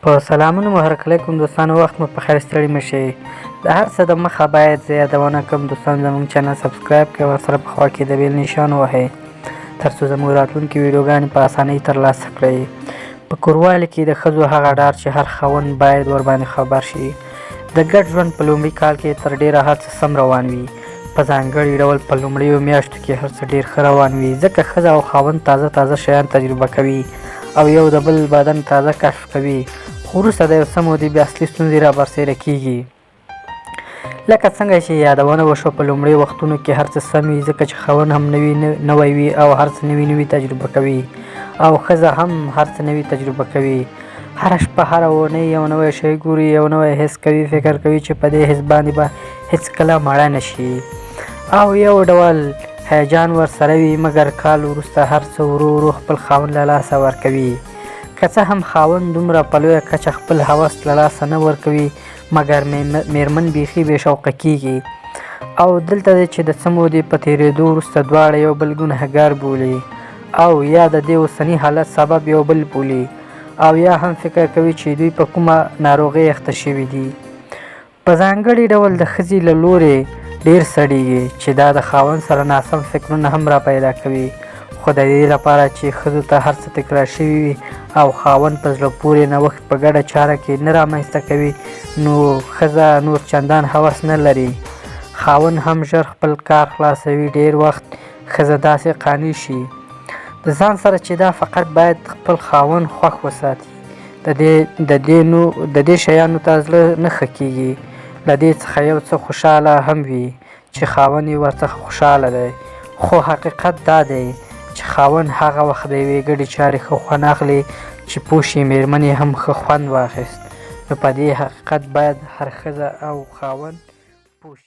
په سلامونه مو هرکلی کوم دوستانو، وخت مو په خیر، ستړي مه شئ. د هر څه د مخه باید زه یادونه کوم دوستان زموږ چینل سبسکرایب کړئ، ورسره په خوا کې د بیل نشان ووهئ تر څو زموږ راتلونکي ویډیوګانې په اسانۍ ترلاسه کړئ. په کوروالي کې د ښځو هغه ډار چې هر خاوند باید ورباندې خبر شي. د ګډ ژوند په لومړي کال کې تر ډېره هر څه سم روان وي. په ځانګړي ډول په لومړیو میاشتو کې هر څه ډېر ښه روان وي، ځکه ښځه او خاوند تازه شیان تجربه کوي او یو د بل بدن تازه کشف کوي. خو وروسته د یو څه مودې بیا اصلي ستونزې رابرسېره کېږي. لکه څنګه چې یادونه وشوه، په لومړي وختونو کې هر څه سم وي، ځکه چې خاوند هم نوی وي او هر څه نوي تجربه کوي، او ښځه هم هر څه نوي تجربه کوي. هره شپه، هره اونۍ یو نوی شی ګوري، یو نوی حس کوي، فکر کوي چې په دې حس باندې به هېڅکله مړه نه شي، او یو ډول هیجان ورسره وي. مګر کال وروسته هر څه ورو ورو خپل خاوند له لاسه ورکوي. که څه هم خاوند دومره په لویه کچه خپل هوس له لاسه نه ورکوي، مګر میرمن بیخي بې شوقه کېږي. او دلته دی چې د څه مودې په تېرېدو وروسته دواړه یو بل ګنهګار بولي، او یا د دې اوسني حالت سبب یو بل بولي، او یا هم فکر کوي چې دوی په کومه ناروغۍ اخته شوي دي. په ځانګړي ډول د ښځې له لورې ډېر سړېږي چې دا د خاوند سره ناسم فکرونه هم را پیدا کوي. خو د دې لپاره چې ښځو ته هر څه تکرار شوي وي او خاوند په زړه پورې نوښت په ګډه چاره کې نه رامنځته کوي، نو ښځه نور چندان هوس نه لري. خاوند هم ژر خپل کار خلاصوي. ډېر وخت ښځه داسې قانع شي د ځان سره چې دا فقط باید خپل خاوند خوښ وساتي. د دې شیانو ته زړه نه ښه کېږي. له دې څخه یو څه خوشحاله هم وي چې خاوند یې ورڅخه خوشحاله دی. خو حقیقت دا دی چې خاوند هغه وخت د یوې ګډې چارې ښه خوند اخلي چې پوه شي میرمن یې هم ښه خوند واخیست. نو په دې حقیقت باید هر ښځه او خاوند پوه شي.